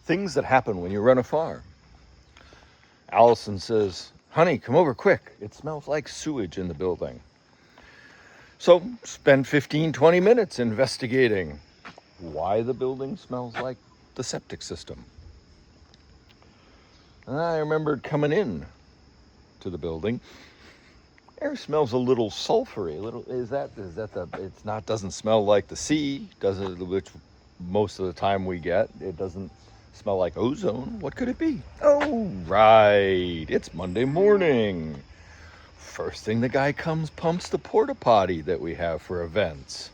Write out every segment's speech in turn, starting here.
things that happen when you run a farm. Allison says, honey, come over quick. It smells like sewage in the building. So spend 15-20 minutes investigating why the building smells like the septic system. And I remembered coming in to the building. Air smells a little sulfury. Doesn't smell like the sea, which most of the time we get. It doesn't smell like ozone. What could it be? Oh, right. It's Monday morning. First thing the guy comes, pumps the porta potty that we have for events.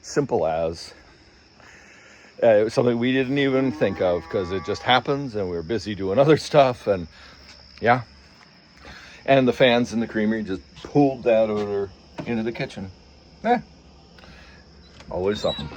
Simple as. It was something we didn't even think of because it just happens and we were busy doing other stuff. And yeah. And the fans in the creamery just pulled that odor into the kitchen. Always something.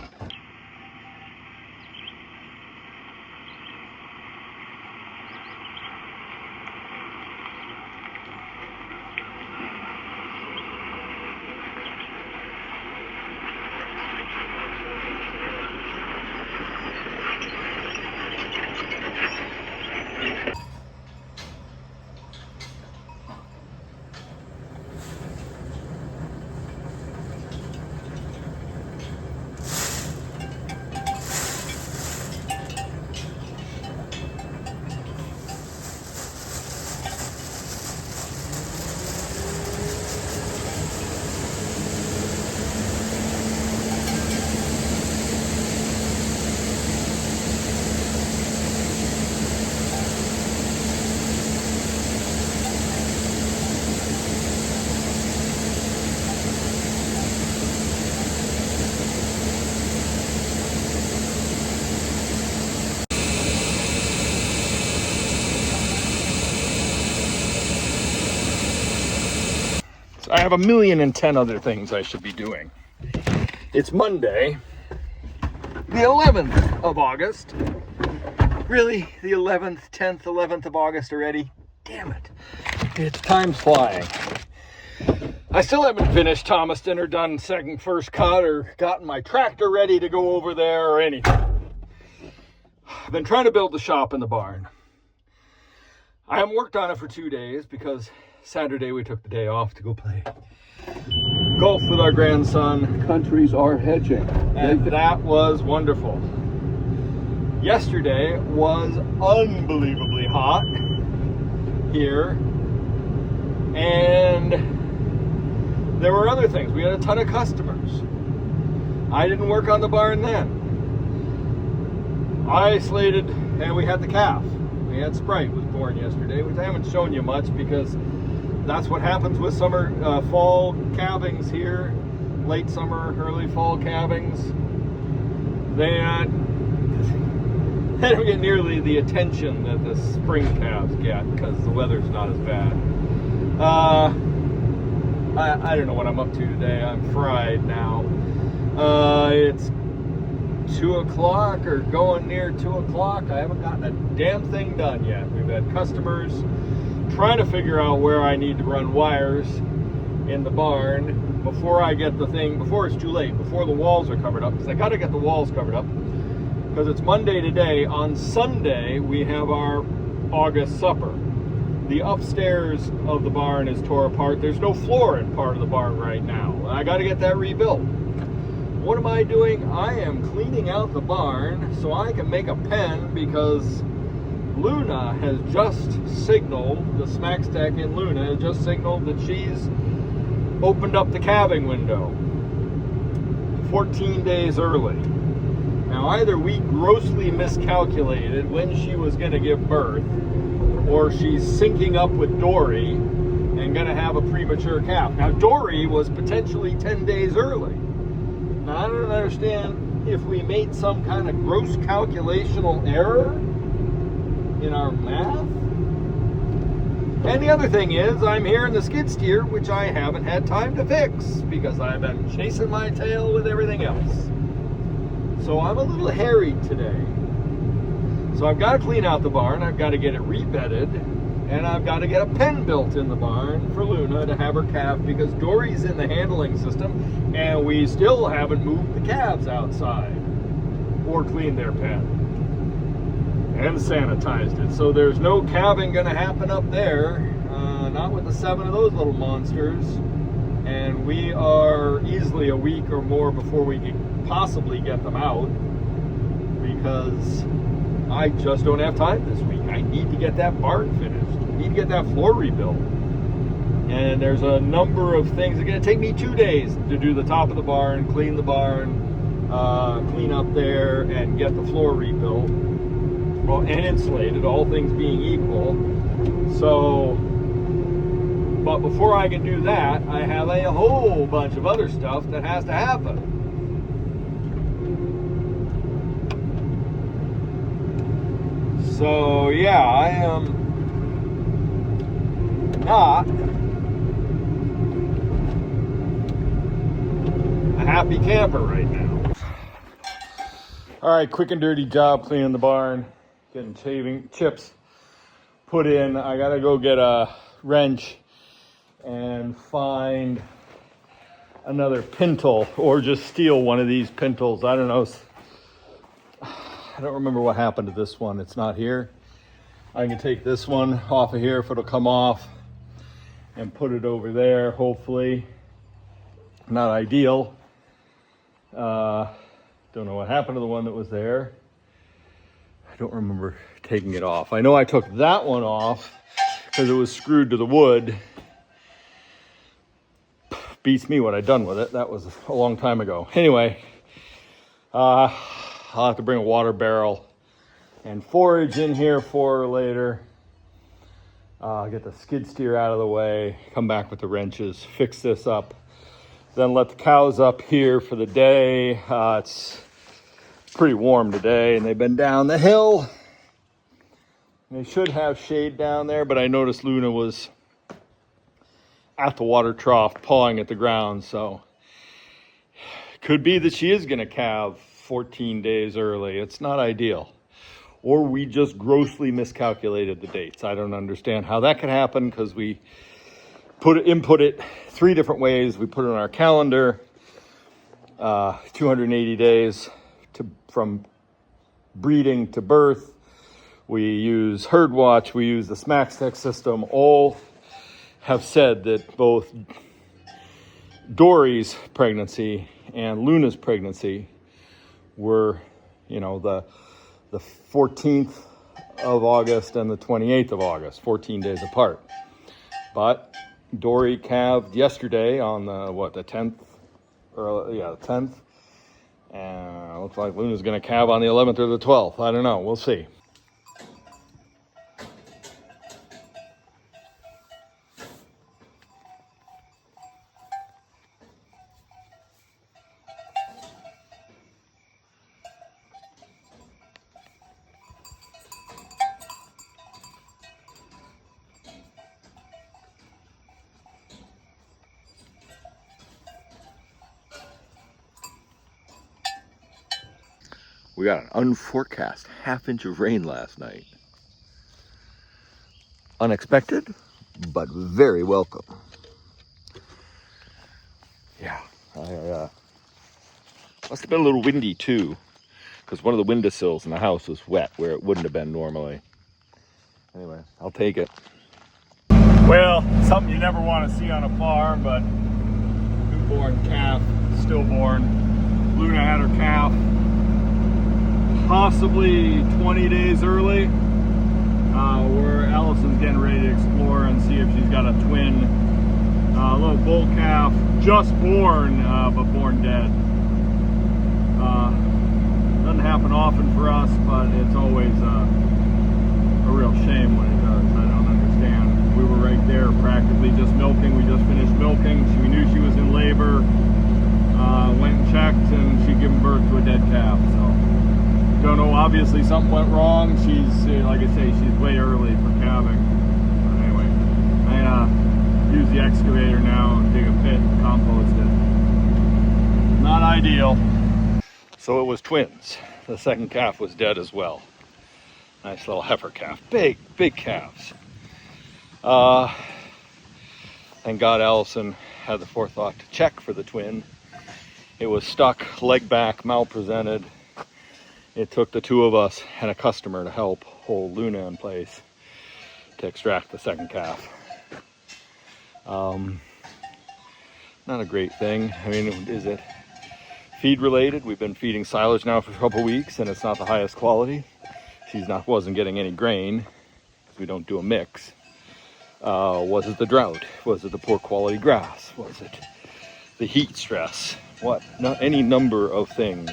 I have 1,000,010 other things I should be doing. It's Monday, the 11th of August. Really? The 11th, 10th, 11th of August already? Damn it. Time's flying. I still haven't finished Thomaston or done first cut or gotten my tractor ready to go over there or anything. I've been trying to build the shop in the barn. I haven't worked on it for 2 days because Saturday we took the day off to go play golf with our grandson. Countries are hedging. And that was wonderful. Yesterday was unbelievably hot here. And there were other things. We had a ton of customers. I didn't work on the barn then. Isolated, and we had the calf. We had Sprite was born yesterday, which I haven't shown you much because that's what happens with summer, fall calvings here, late summer, early fall calvings. They don't get nearly the attention that the spring calves get because the weather's not as bad. I don't know what I'm up to today. I'm fried now. It's 2 o'clock or going near 2 o'clock. I haven't gotten a damn thing done yet. We've had customers trying to figure out where I need to run wires in the barn before it's too late, before the walls are covered up, because I got to get the walls covered up because it's Monday today. On Sunday we have our August supper. The upstairs of the barn is tore apart. There's no floor in part of the barn right now. I got to get that rebuilt. What am I doing? I am cleaning out the barn so I can make a pen because Luna has just signaled, the SmaXtec in Luna has just signaled that she's opened up the calving window 14 days early. Now either we grossly miscalculated when she was going to give birth, or she's syncing up with Dory and going to have a premature calf. Now Dory was potentially 10 days early. Now I don't understand if we made some kind of gross calculational error in our math. And the other thing is, I'm here in the skid steer, which I haven't had time to fix because I've been chasing my tail with everything else. So I'm a little harried today. So I've got to clean out the barn, I've got to get it rebedded, and I've got to get a pen built in the barn for Luna to have her calf because Dory's in the handling system and we still haven't moved the calves outside or cleaned their pen. and sanitized it. So there's no calving going to happen up there, not with the 7 of those little monsters. And we are easily a week or more before we can possibly get them out, because I just don't have time this week. I need to get that barn finished. I need to get that floor rebuilt. And there's a number of things that are going to take me 2 days to do the top of the barn, clean the barn, clean up there, and get the floor rebuilt. Well, and insulated, all things being equal. So, but before I can do that, I have a whole bunch of other stuff that has to happen. So yeah, I am not a happy camper right now. All right, quick and dirty job cleaning the barn, getting shaving chips put in. I gotta go get a wrench and find another pintle, or just steal one of these pintles. I don't know. I don't remember what happened to this one. It's not here. I can take this one off of here if it'll come off and put it over there, hopefully. Not ideal. Don't know what happened to the one that was there. I don't remember taking it off. I know I took that one off because it was screwed to the wood. Beats me what I'd done with it. That was a long time ago. Anyway, I'll have to bring a water barrel and forage in here for her later. Get the skid steer out of the way, come back with the wrenches, fix this up, then let the cows up here for the day. It's pretty warm today, and they've been down the hill. They should have shade down there, but I noticed Luna was at the water trough pawing at the ground, so could be that she is going to calve 14 days early. It's not ideal. Or we just grossly miscalculated the dates. I don't understand how that could happen, because we input it 3 different ways. We put it on our calendar, 280 days from breeding to birth. We use herd watch. We use the SmaXtec system. All have said that both Dory's pregnancy and Luna's pregnancy were, the 14th of August and the 28th of August, 14 days apart. But Dory calved yesterday on the 10th? The 10th. And looks like Luna's going to calve on the 11th or the 12th. I don't know. We'll see. We got an unforecast half-inch of rain last night. Unexpected, but very welcome. Yeah, must have been a little windy too, because one of the windowsills in the house was wet where it wouldn't have been normally. Anyway, I'll take it. Well, something you never want to see on a farm, but newborn calf, stillborn. Luna had her calf possibly 20 days early, where Allison's getting ready to explore and see if she's got a twin. A little bull calf, just born, but born dead. Doesn't happen often for us, but it's always a real shame when it does. I don't understand. We were right there practically just milking. We just finished milking. We knew she was in labor. Went and checked, and she'd given birth to a dead calf. So don't know, obviously something went wrong. She's, like I say, she's way early for calving. But anyway, I use the excavator now and dig a pit and compost it. Not ideal. So it was twins. The second calf was dead as well. Nice little heifer calf. Big calves. Thank God Allison had the forethought to check for the twin. It was stuck, leg back, malpresented it took the two of us and a customer to help hold Luna in place to extract the second calf. Not a great thing. I mean, is it feed related? We've been feeding silage now for a couple weeks and it's not the highest quality. Wasn't getting any grain because we don't do a mix. Was it the drought? Was it the poor quality grass? Was it the heat stress? Any number of things.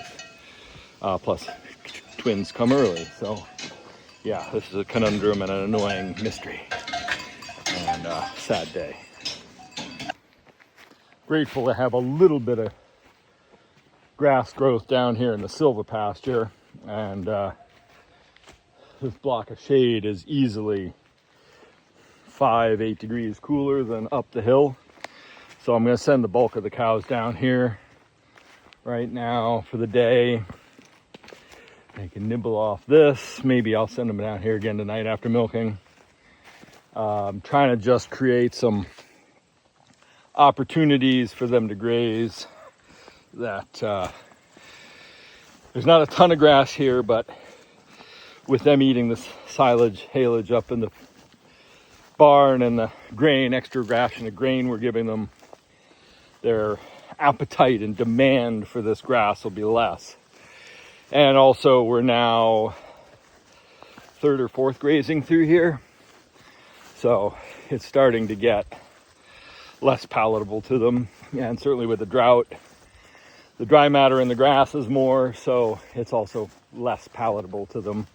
Plus twins come early. So yeah, this is a conundrum and an annoying mystery and sad day. Grateful to have a little bit of grass growth down here in the silver pasture, and this block of shade is easily 5-8 degrees cooler than up the hill. So I'm going to send the bulk of the cows down here right now for the day. They can nibble off this. Maybe I'll send them down here again tonight after milking. I'm trying to just create some opportunities for them to graze. That there's not a ton of grass here, but with them eating this silage, haylage up in the barn and the grain, extra ration of grain we're giving them, their appetite and demand for this grass will be less. And also we're now third or fourth grazing through here, so it's starting to get less palatable to them. And certainly with the drought, the dry matter in the grass is more, so it's also less palatable to them.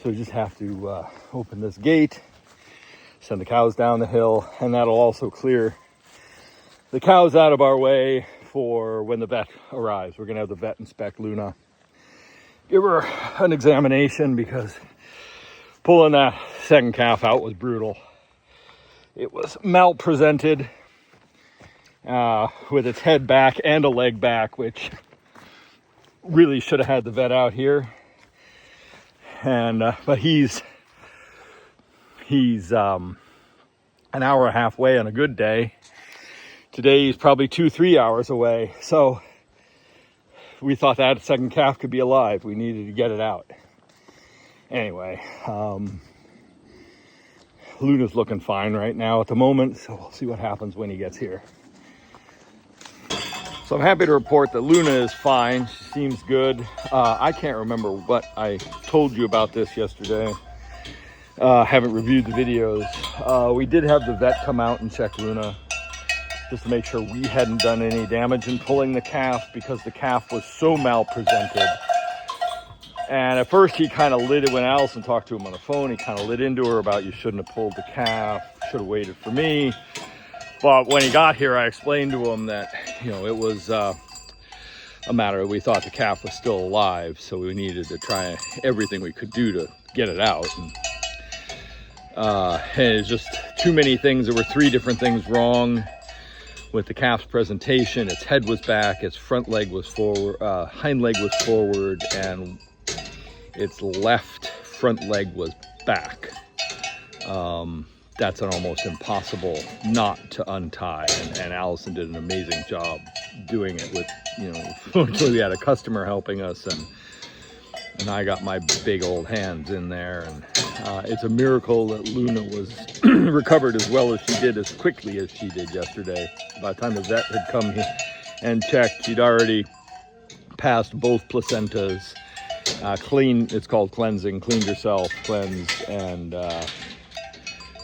So we just have to open this gate, send the cows down the hill, and that'll also clear the cows out of our way for when the vet arrives. We're gonna have the vet inspect Luna, give her an examination, because pulling that second calf out was brutal. It was malpresented with its head back and a leg back, which really should have had the vet out here. And but he's an hour and a half away on a good day. Today he's probably 2-3 hours away. So we thought that second calf could be alive. We needed to get it out. Anyway, Luna's looking fine right now at the moment, so we'll see what happens when he gets here. So I'm happy to report that Luna is fine. She seems good. I can't remember what I told you about this yesterday. Haven't reviewed the videos. We did have the vet come out and check Luna just to make sure we hadn't done any damage in pulling the calf, because the calf was so malpresented. And at first he kind of lit it when Allison talked to him on the phone. He kind of lit into her about, you shouldn't have pulled the calf, should have waited for me. But when he got here, I explained to him that, it was a matter of, we thought the calf was still alive, so we needed to try everything we could do to get it out. And it's just too many things. There were 3 different things wrong with the calf's presentation. Its head was back, its front leg was forward, hind leg was forward, and its left front leg was back. That's an almost impossible knot to untie, and Allison did an amazing job doing it with, fortunately we had a customer helping us, and I got my big old hands in there, and it's a miracle that Luna was recovered as well as she did, as quickly as she did yesterday. By the time the vet had come here and checked, she'd already passed both placentas, it's called cleansing, cleaned herself, cleansed, and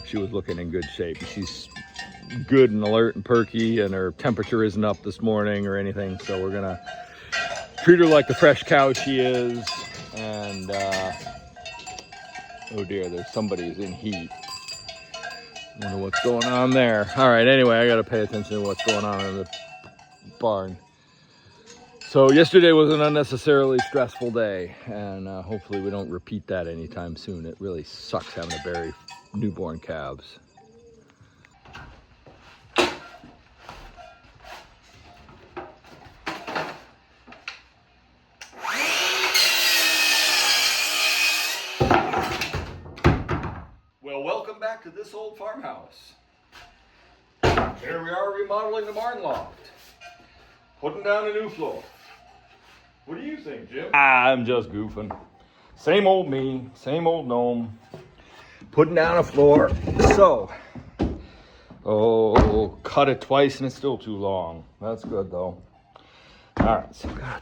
she was looking in good shape. She's good and alert and perky, and her temperature isn't up this morning or anything, so we're gonna treat her like the fresh cow she is. And oh dear, there's somebody's in heat. Wonder what's going on there. All right, anyway, I gotta pay attention to what's going on in the barn. So yesterday was an unnecessarily stressful day, and hopefully we don't repeat that anytime soon. It really sucks having to bury newborn calves. Well, welcome back to this old farmhouse. Here we are remodeling the barn loft, putting down a new floor. What do you think, Jim? I'm just goofing. Same old me, same old gnome. Putting down a floor. So, cut it twice and it's still too long. That's good though. All right, so I'm gonna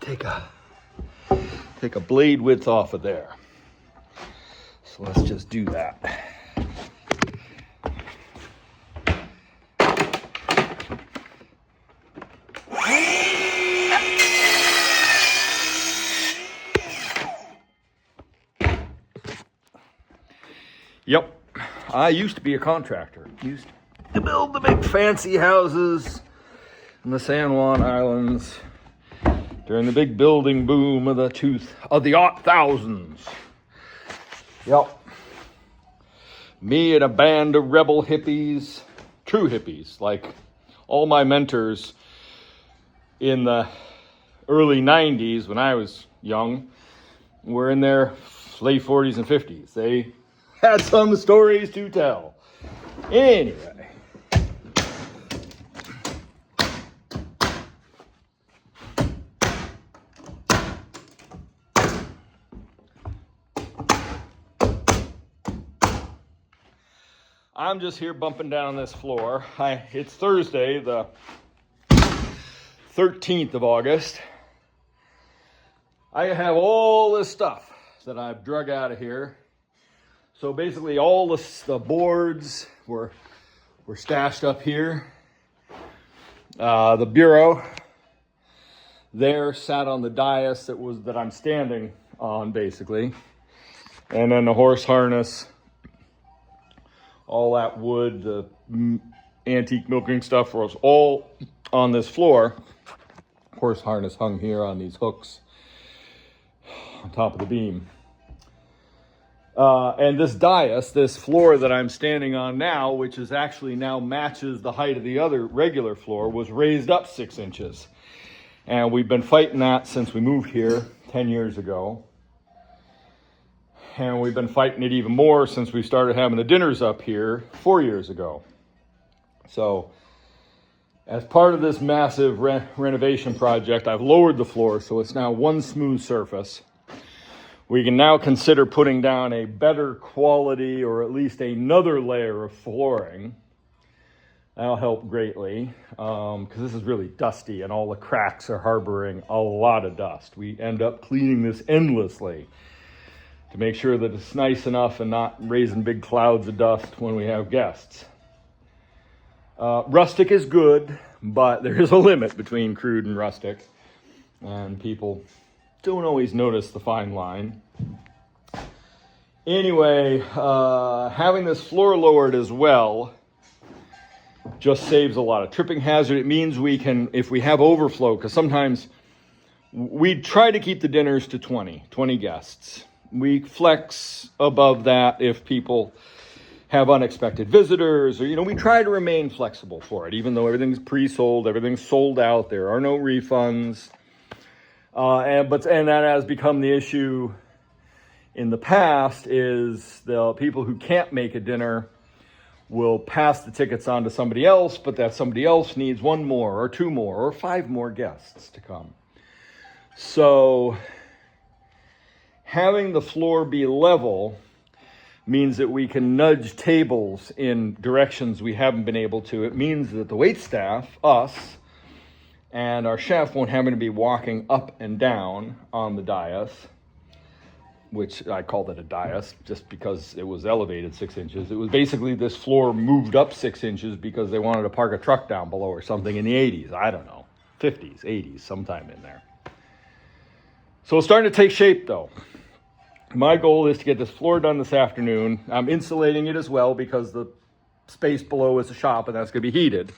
take a blade width off of there. So let's just do that. Yep, I used to be a contractor. Used to build the big fancy houses in the San Juan Islands during the big building boom of the aught thousands. Yep. Me and a band of rebel hippies, true hippies, like all my mentors in the early 90s when I was young were in their late 40s and 50s. They had some stories to tell. Anyway. I'm just here bumping down this floor. It's Thursday, the 13th of August. I have all this stuff that I've drug out of here. So basically all the boards were stashed up here. The bureau there sat on the dais that I'm standing on basically. And then the horse harness, all that wood, the antique milking stuff was all on this floor. Horse harness hung here on these hooks on top of the beam. And this dais, this floor that I'm standing on now, which is actually now matches the height of the other regular floor, was raised up 6 inches. And we've been fighting that since we moved here 10 years ago. And we've been fighting it even more since we started having the dinners up here 4 years ago. So, as part of this massive renovation project, I've lowered the floor so it's now one smooth surface. We can now consider putting down a better quality or at least another layer of flooring. That'll help greatly because this is really dusty and all the cracks are harboring a lot of dust. We end up cleaning this endlessly to make sure that it's nice enough and not raising big clouds of dust when we have guests. Rustic is good, but there is a limit between crude and rustic, and people don't always notice the fine line. Anyway, having this floor lowered as well just saves a lot of tripping hazard. It means we can, if we have overflow, because sometimes we try to keep the dinners to 20 guests. We flex above that if people have unexpected visitors, or, we try to remain flexible for it, even though everything's pre-sold, everything's sold out, there are no refunds. And that has become the issue in the past is the people who can't make a dinner will pass the tickets on to somebody else, but that somebody else needs 1 more or 2 more or 5 more guests to come. So having the floor be level means that we can nudge tables in directions we haven't been able to. It means that the wait staff, us, and our chef won't have to be walking up and down on the dais, which I called it a dais just because it was elevated 6 inches. It was basically this floor moved up 6 inches because they wanted to park a truck down below or something in the 80s. I don't know, 50s, 80s, sometime in there. So it's starting to take shape though. My goal is to get this floor done this afternoon. I'm insulating it as well because the space below is a shop and that's going to be heated.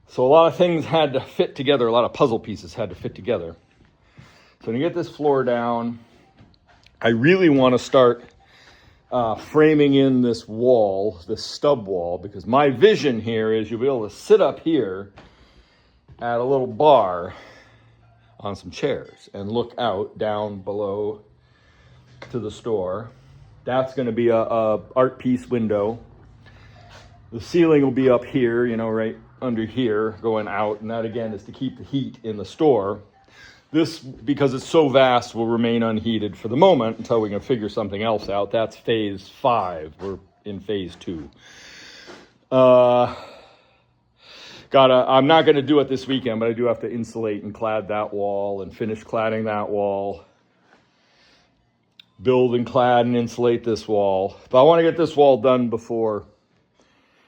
So a lot of things had to fit together. A lot of puzzle pieces had to fit together. So to get this floor down, I really want to start framing in this wall, this stub wall, because my vision here is you'll be able to sit up here at a little bar on some chairs and look out down below to the store. That's going to be a art piece window. The ceiling will be up here, right under here, going out, and that again is to keep the heat in the store. This, because it's so vast, will remain unheated for the moment until we can figure something else out. That's phase 5. We're in phase 2. I'm not going to do it this weekend, but I do have to insulate and clad that wall and finish cladding that wall. Build and clad and insulate this wall. But I want to get this wall done before.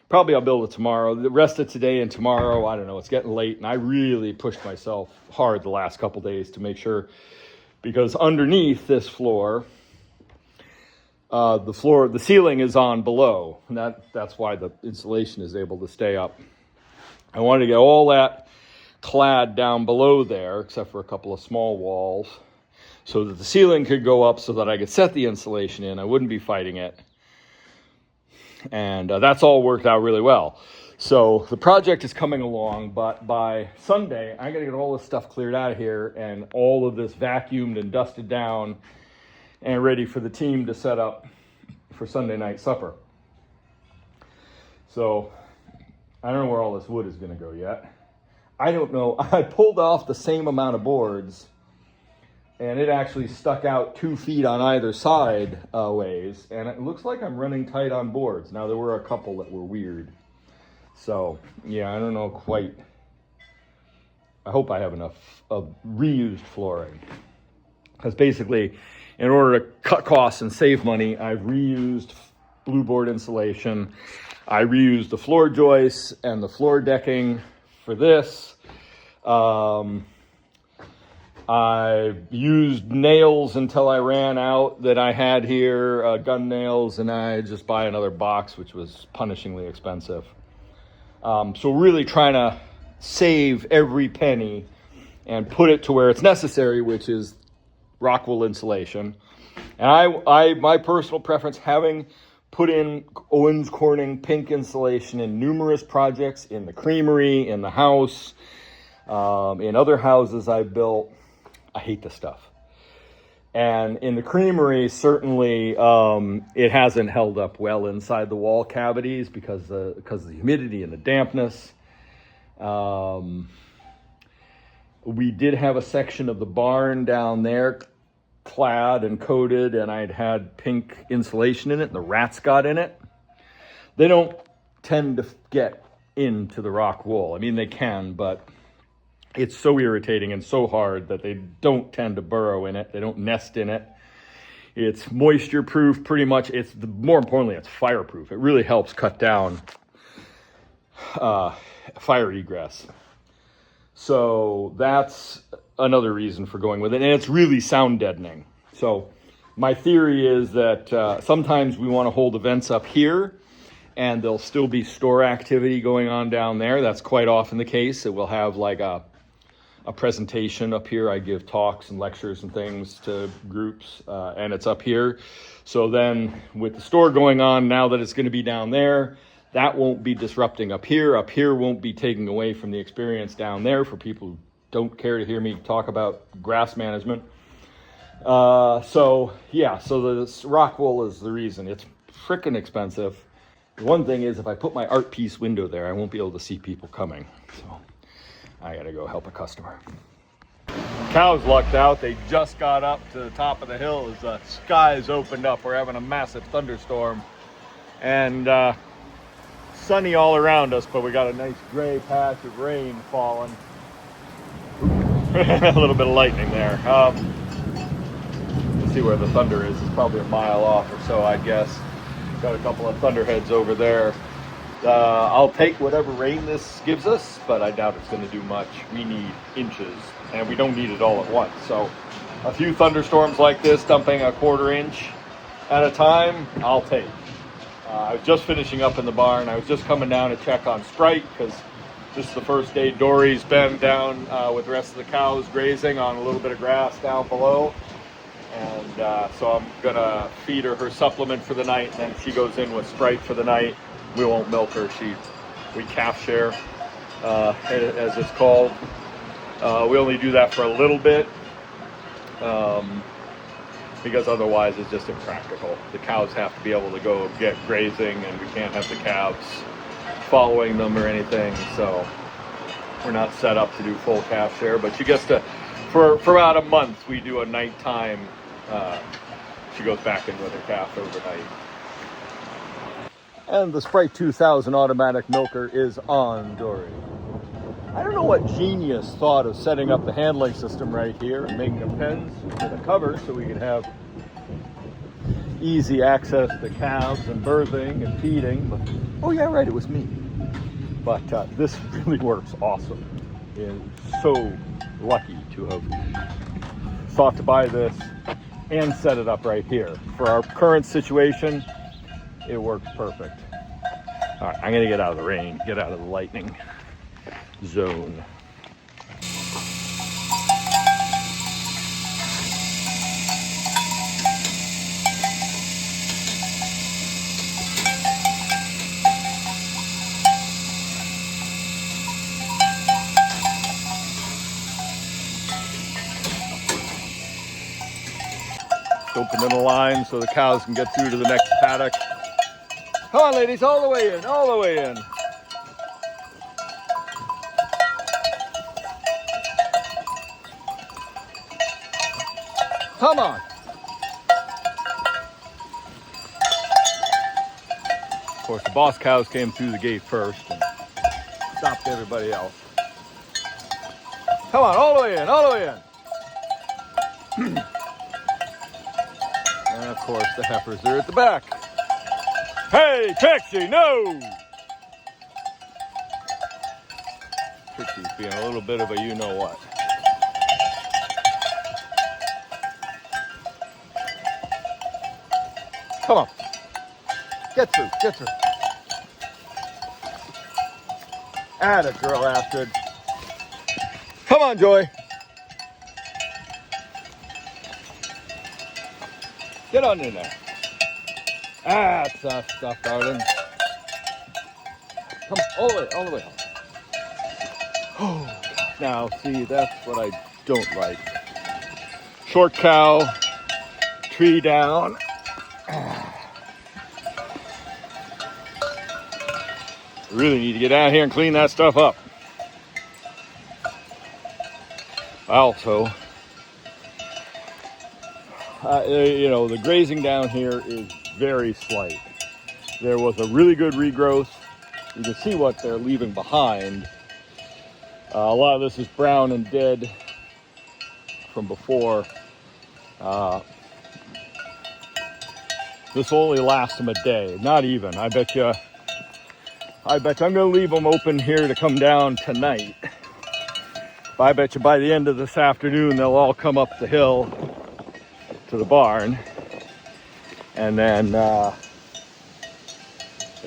Probably I'll build it tomorrow. The rest of today and tomorrow, I don't know. It's getting late, and I really pushed myself hard the last couple days to make sure, because underneath this floor, the ceiling is on below, and that's why the insulation is able to stay up. I wanted to get all that clad down below there, except for a couple of small walls, so that the ceiling could go up so that I could set the insulation in. I wouldn't be fighting it. And that's all worked out really well. So the project is coming along, but by Sunday, I'm going to get all this stuff cleared out of here and all of this vacuumed and dusted down and ready for the team to set up for Sunday night supper. So I don't know where all this wood is going to go yet. I don't know. I pulled off the same amount of boards, and it actually stuck out 2 feet on either side ways, and it looks like I'm running tight on boards. Now, there were a couple that were weird. So, yeah, I don't know quite. I hope I have enough of reused flooring. Because basically, in order to cut costs and save money, I've reused blue board insulation. I reused the floor joists and the floor decking for this. I used nails until I ran out that I had here, gun nails, and I just buy another box, which was punishingly expensive. So really trying to save every penny and put it to where it's necessary, which is rock wool insulation. And my personal preference, having put in Owens Corning pink insulation in numerous projects, in the creamery, in the house, in other houses I've built, I hate this stuff. And in the creamery, certainly it hasn't held up well inside the wall cavities because of the humidity and the dampness. We did have a section of the barn down there clad and coated, and I'd had pink insulation in it, and the rats got in it. They don't tend to get into the rock wool. I mean, they can, but it's so irritating and so hard that they don't tend to burrow in it. They don't nest in it. It's moisture proof pretty much. More importantly, it's fireproof. It really helps cut down fire egress. So that's another reason for going with it. And it's really sound deadening. So my theory is that sometimes we want to hold events up here, and there'll still be store activity going on down there. That's quite often the case. It will have like a presentation up here. I give talks and lectures and things to groups, and it's up here. So then with the store going on, now that it's going to be down there, that won't be disrupting up here. Up here won't be taking away from the experience down there for people who don't care to hear me talk about grass management. So the rock wool is the reason. It's freaking expensive. The one thing is, if I put my art piece window there, I won't be able to see people coming. So I gotta go help a customer. Cows lucked out. They just got up to the top of the hill as the skies opened up. We're having a massive thunderstorm, and sunny all around us, but we got a nice gray patch of rain falling. A little bit of lightning there. Let's see where the thunder is. It's probably a mile off or so, I guess. Got a couple of thunderheads over there. I'll take whatever rain this gives us, but I doubt it's going to do much. We need inches, and we don't need it all at once. So a few thunderstorms like this, dumping a 1/4 inch at a time, I'll take. I was just finishing up in the barn. I was just coming down to check on Sprite because this is the first day Dory's been down with the rest of the cows grazing on a little bit of grass down below. And so I'm going to feed her supplement for the night, and then she goes in with Sprite for the night. We won't milk her. We calf share, as it's called. We only do that for a little bit because otherwise it's just impractical. The cows have to be able to go get grazing, and we can't have the calves following them or anything. So we're not set up to do full calf share, but she gets to, for about a month, we do a nighttime. She goes back in with her calf overnight. And the Sprite 2000 automatic milker is on, Dory. I don't know what genius thought of setting up the handling system right here and making the pens with a cover so we can have easy access to calves and birthing and feeding. But, oh yeah, right, it was me. But this really works awesome. And so lucky to have thought to buy this and set it up right here. For our current situation, it works perfect. All right, I'm gonna get out of the rain, get out of the lightning zone. Opening the line so the cows can get through to the next paddock. Come on, ladies, all the way in, all the way in. Come on. Of course, the boss cows came through the gate first and stopped everybody else. Come on, all the way in, all the way in. And of course, the heifers are at the back. Hey, Trixie, no! Trixie's being a little bit of a you-know-what. Come on. Get through, get through. Atta girl, Astrid. Come on, Joy. Get on in there. That's that stuff, darling. Come all the way, all the way. Oh, now, see, that's what I don't like. Short cow, tree down. Really need to get out here and clean that stuff up. Also, you know, the grazing down here is very slight. There was a really good regrowth. You can see what they're leaving behind. A lot of this is brown and dead from before. This will only last them a day, not even. I bet you I'm going to leave them open here to come down tonight. I bet you by the end of this afternoon, they'll all come up the hill to the barn. And then they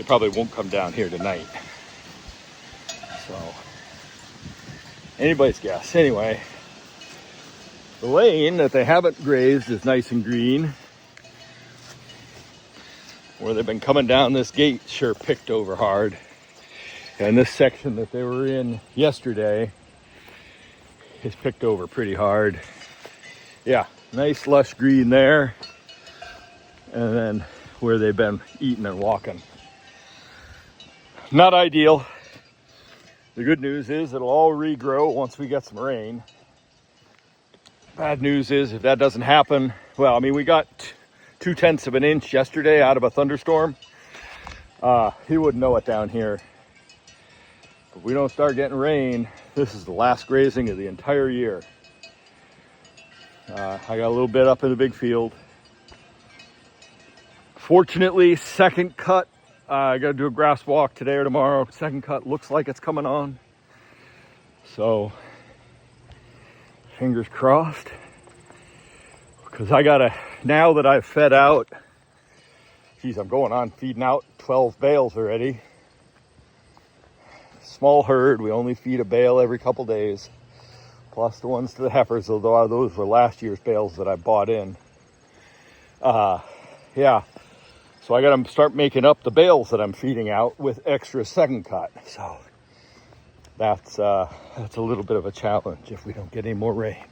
probably won't come down here tonight. So, anybody's guess. Anyway, the lane that they haven't grazed is nice and green. Where they've been coming down this gate sure picked over hard. And this section that they were in yesterday is picked over pretty hard. Yeah, nice lush green there. And then where they've been eating and walking. Not ideal. The good news is it'll all regrow once we get some rain. Bad news is if that doesn't happen, well, I mean, we got 0.2 of an inch yesterday out of a thunderstorm. He wouldn't know it down here. If we don't start getting rain, this is the last grazing of the entire year. I got a little bit up in the big field. Fortunately, second cut, I got to do a grass walk today or tomorrow. Second cut looks like it's coming on. So, fingers crossed. Because I got to, now that I've fed out, geez, I'm going on feeding out 12 bales already. Small herd, we only feed a bale every couple days. Plus the ones to the heifers, although those were last year's bales that I bought in. Yeah, so I got to start making up the bales that I'm feeding out with extra second cut. So that's a little bit of a challenge if we don't get any more rain.